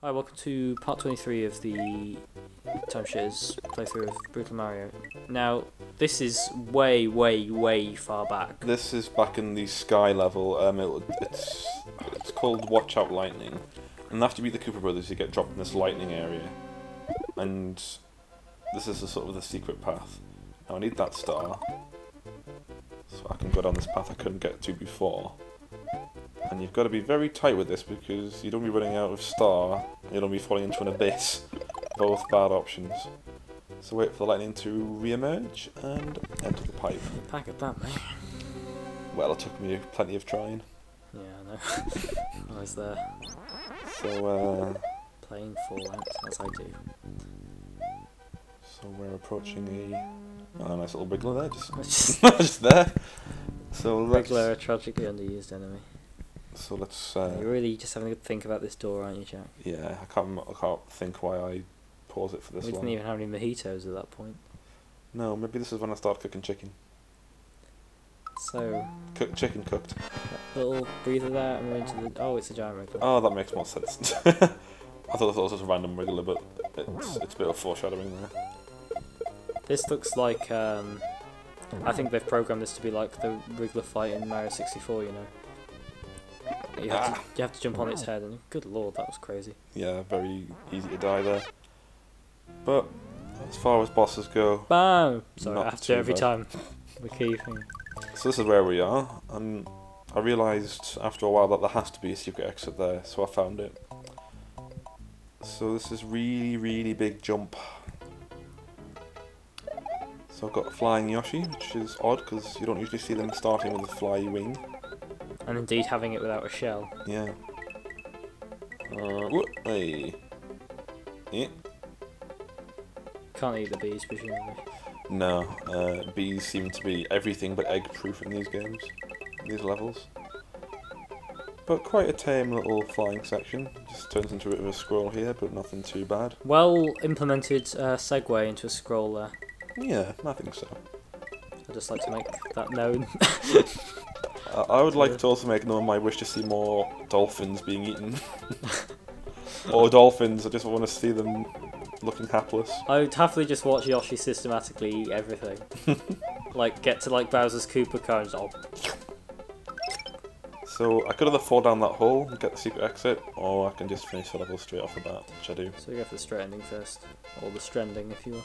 Hi, welcome to part 23 of the Timeshitters playthrough of Brutal Mario. Now, this is way far back. This is back in the sky level. It's called Watch Out Lightning, and after you beat the Koopa Brothers, you get dropped in this lightning area, and this is the secret path. Now I need that star, so I can go down this path I couldn't get to before. And you've got to be very tight with this because you don't be running out of star, and you don't be falling into an abyss. Both bad options. So wait for the lightning to re-emerge and enter the pipe. Pack at that, mate. Well, it took me plenty of trying. Yeah, I know. I was there. So, playing Fallout, as I do. So we're approaching a nice little wriggler there, just there. So Wriggler, a tragically underused enemy. So let's. You're really just having to think about this door, aren't you, Jack? Yeah, I can't think why I pause it for this We long. didn't even have any mojitos at that point. No, maybe this is when I start cooking chicken. So. Chicken cooked. Little breather there, and we're into the. Oh, it's a giant wriggler. Oh, that makes more sense. I thought it was just a random wriggler, but it's a bit of foreshadowing there. This looks like. I think they've programmed this to be like the wriggler fight in Mario 64. You know. You have to jump on its head, and good lord, that was crazy. Yeah, very easy to die there. But as far as bosses go, BAM! Sorry, I not have to do it every too time. The key thing. So this is where we are, and I realised after a while that there has to be a secret exit there, so I found it. So this is really big jump. So I've got Flying Yoshi, which is odd because you don't usually see them starting with a fly wing. And indeed having it without a shell. Yeah. Hey. Yeah. Can't eat the bees, presumably. No, bees seem to be everything but egg-proof in these games, these levels. But quite a tame little flying section. Just turns into a bit of a scroll here, but nothing too bad. Well implemented segue into a scroll there. Yeah, I think so. I'd just like to make that known. I would like to also make known my wish to see more dolphins being eaten. Or dolphins, I just want to see them looking hapless. I would happily just watch Yoshi systematically eat everything. Like, get to like Bowser's Koopa car and just, So I could either fall down that hole and get the secret exit, or I can just finish the level straight off the bat, which I do. So we go for the straight ending first. Or the stranding, if you will.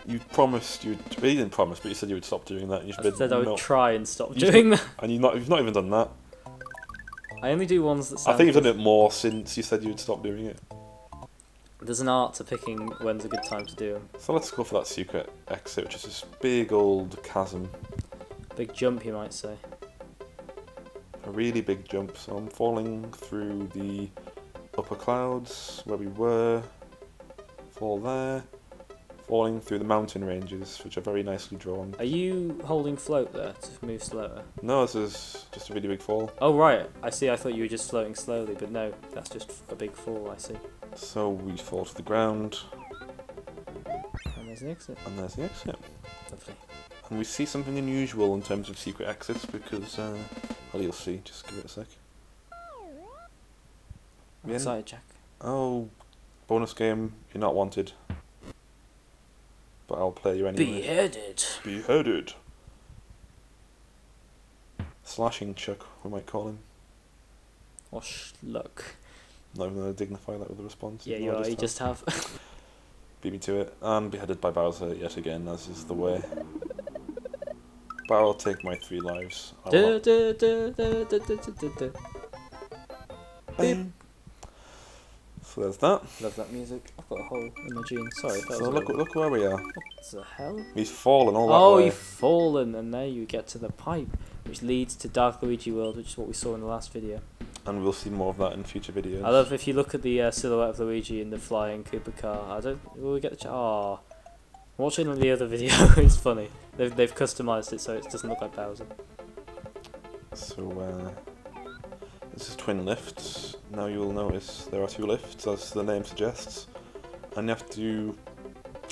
You promised you'd... Well, you didn't promise, but you said you would stop doing that. You I said I would try and stop doing that. And you've not even done that. I only do ones that sound I think you've done it more since you said you'd stop doing it. There's an art to picking when's a good time to do them. So let's go for that secret exit, which is this big old chasm. Big jump, you might say. A really big jump, so I'm falling through the upper clouds, where we were. Fall there. Falling through the mountain ranges, which are very nicely drawn. Are you holding float there to move slower? No, this is just a really big fall. Oh right, I see, I thought you were just floating slowly, but no, that's just a big fall, I see. So we fall to the ground. And there's the exit. And there's the exit. Lovely. And we see something unusual in terms of secret exits because, well, you'll see. Just give it a sec. I'm excited, Jack. Oh, bonus game. You're not wanted. But I'll play you anyway. Beheaded. Beheaded. Slashing Chuck, we might call him. Or look. Not even going to dignify that with a response. Yeah, you are. You just have. Beat me to it. And beheaded by Bowser yet again, as is the way. But I'll take my 3 lives. Bing. So there's that. Love that music. I've got a hole in my jeans. Sorry. That So was look where we are. What the hell? We've fallen all that Oh, way. you've fallen, and there you get to the pipe, which leads to Dark Luigi World, which is what we saw in the last video. And we'll see more of that in future videos. I love if you look at the silhouette of Luigi in the flying Koopa car. Will we get the? Oh, watching the other video is funny. They've customized it so it doesn't look like Bowser. So this is twin lifts. Now you will notice there are 2 lifts, as the name suggests, and you have to.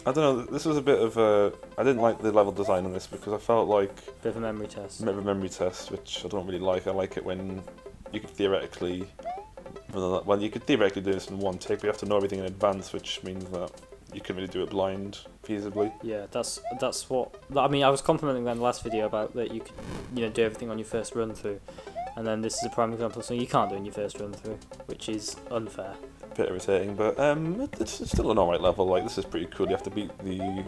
I don't know. This was a bit of a. I didn't like the level design on this because I felt like Bit of a memory test. a memory test, which I don't really like. I like it when you could theoretically Well, you could theoretically do this in one take, but you have to know everything in advance, which means that you couldn't really do it blind, feasibly. Yeah, that's what. I mean, I was complimenting them in the last video about that you could, do everything on your first run through, and then this is a prime example of something you can't do in your first run through, which is unfair. A bit irritating, but it's still an alright level. Like, this is pretty cool. You have to beat the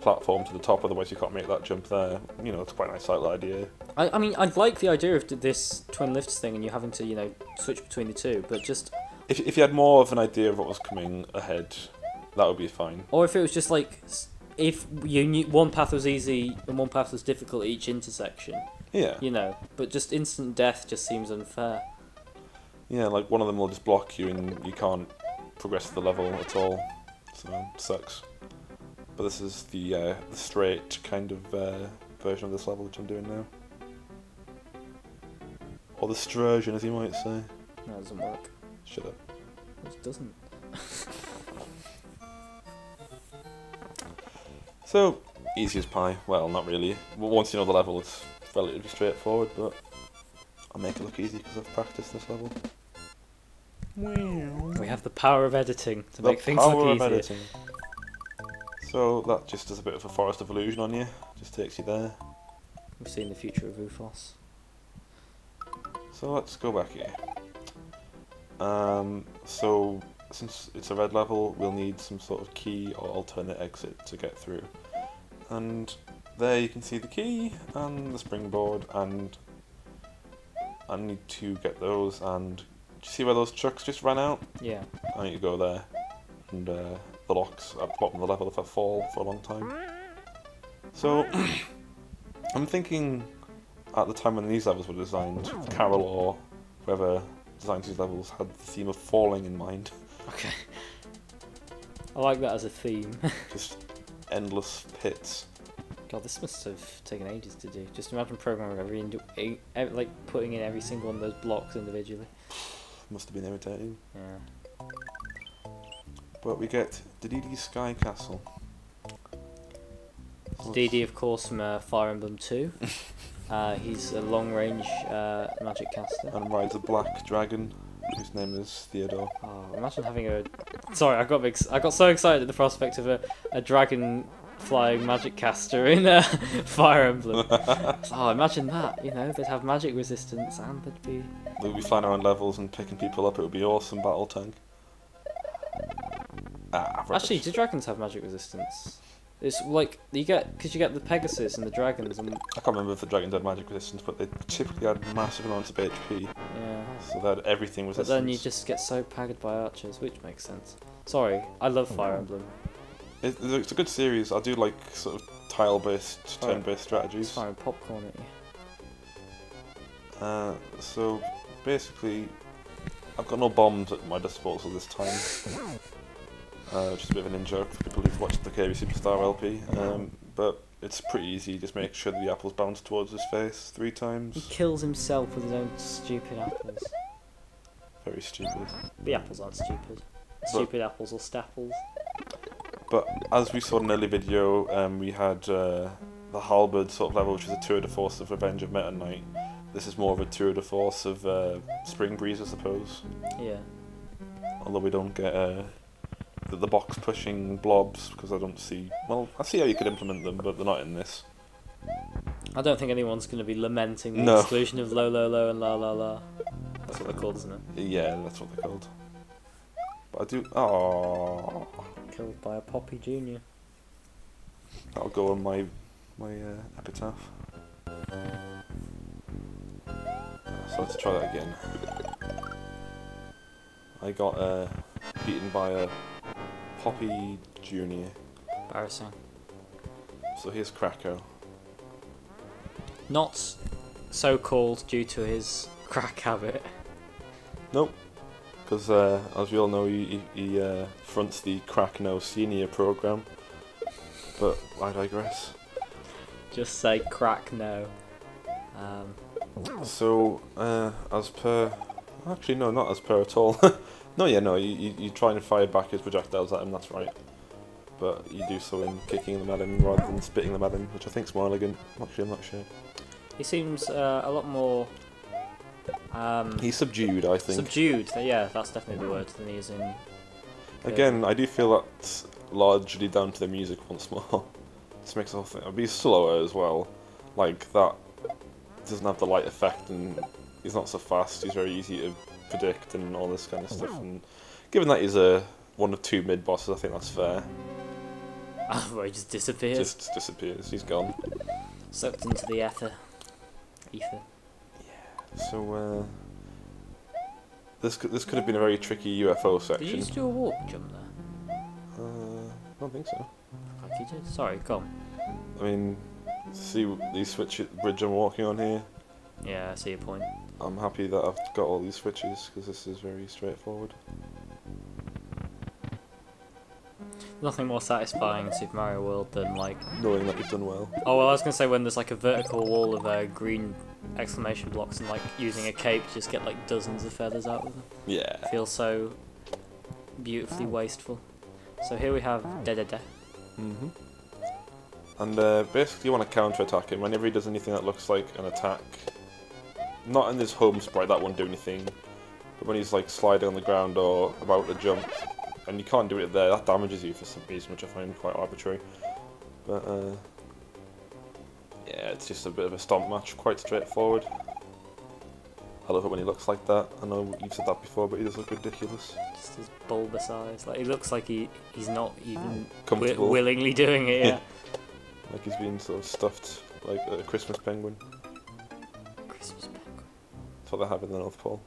platform to the top, otherwise you can't make that jump there. It's quite a nice little idea. I mean, I like the idea of this twin lifts thing, and you having to, switch between the two, but just... If you had more of an idea of what was coming ahead, that would be fine. Or if it was just like, if you knew one path was easy and one path was difficult at each intersection. Yeah. But just instant death just seems unfair. Yeah, like one of them will just block you and you can't progress the level at all, so sucks. But this is the straight kind of version of this level which I'm doing now. Or the Sturgeon, as you might say. No, it doesn't work. Shut up. It doesn't. So, easy as pie. Well, not really. Once you know the level, it's relatively straightforward, but I'll make it look easy because I've practiced this level. We have the power of editing to make things look easier. So that just does a bit of a Forest of Illusion on you. Just takes you there. We've seen the future of Ufos. So let's go back here. So since it's a red level, we'll need some sort of key or alternate exit to get through. And there you can see the key and the springboard, and I need to get those. And do you see where those trucks just ran out? Yeah. I need to go there. And the locks at the bottom of the level if I fall for a long time. So I'm thinking at the time when these levels were designed, Carol or whoever designed these levels had the theme of falling in mind. Okay. I like that as a theme. Just endless pits. God, this must have taken ages to do. Just imagine programming like putting in every single one of those blocks individually. Must have been irritating. Yeah. But we get Dedede Sky Castle. Dedede, of course, from Fire Emblem 2. He's a long-range magic caster. And rides a black dragon, whose name is Theodore. Oh, imagine having a... Sorry, I got so excited at the prospect of a dragon flying magic caster in Fire Emblem. Oh, imagine that, they'd have magic resistance and they'd be flying around levels and picking people up. It would be awesome battle tank. Actually, do dragons have magic resistance? It's like, because you get the Pegasus and the dragons and... I can't remember if the dragons had magic resistance, but they typically had massive amounts of HP. Yeah. So they had everything resistance. But then you just get so pegged by archers, which makes sense. Sorry, I love Fire Emblem. It's a good series. I do like sort of tile-based, turn-based strategies. It's firing popcorn at you. So basically, I've got no bombs at my disposal this time. Just a bit of an in-joke for people who've watched the KB Superstar LP. But it's pretty easy. Just make sure that the apples bounce towards his face 3 times. He kills himself with his own stupid apples. Very stupid. The apples aren't stupid. Stupid apples or stapples. But as we saw in an early video, we had the Halberd sort of level, which was a tour de force of Revenge of Meta Knight. This is more of a tour de force of Spring Breeze, I suppose. Yeah. Although we don't get the box pushing blobs, because I don't see... Well, I see how you could implement them, but they're not in this. I don't think anyone's going to be lamenting the exclusion of low, low, low and la, la, la. That's what they're called, isn't it? Yeah, that's what they're called. But I do... Aww. Killed by a Poppy Jr. That'll go on my epitaph. So let's try that again. I got beaten by a Poppy Jr. Embarrassing. So here's Krakow. Not so called due to his crack habit. Nope. Because as we all know, he fronts the Crack No Senior program. But I digress. Just say crack no. So, as per... Actually, no, not as per at all. No, you try and fire back his projectiles at him, that's right. But you do so in kicking them at him rather than spitting them at him, which I think's more elegant. Actually, I'm not sure. He seems a lot more He's subdued, I think. Subdued. Yeah, that's definitely the word. Than he is in. Again, I do feel that's largely down to the music once more. This makes the whole thing. It'll be slower as well. Like that doesn't have the light effect, and he's not so fast. He's very easy to predict and all this kind of stuff. And given that he's one of 2 mid bosses, I think that's fair. Where he just disappears. Just disappears. He's gone. Sucked into the ether. Ether. Yeah. So this could have been a very tricky UFO section. Did you just do a walk jump there? I don't think so. Like you did. Sorry, go on. I mean, see these bridge I'm walking on here. Yeah, I see your point. I'm happy that I've got all these switches because this is very straightforward. Nothing more satisfying in Super Mario World than like Knowing that you've done well. Oh well, I was gonna say when there's like a vertical wall of green exclamation blocks and like using a cape to just get like dozens of feathers out of them. Yeah. Feels so beautifully wasteful. So here we have da da da. Mhm. And basically you want to counter-attack him whenever he does anything that looks like an attack. Not in this home sprite, that won't do anything. But when he's like sliding on the ground or about to jump, and you can't do it there, that damages you for some reason, which I find quite arbitrary. But yeah, it's just a bit of a stomp match, quite straightforward. I love it when he looks like that. I know you've said that before, but he does look ridiculous. Just his bulbous eyes. Like he looks like he's not even Comfortable. willingly doing it. Yeah. Like he's being sort of stuffed like a Christmas penguin. Christmas penguin. That's what they have in the North Pole.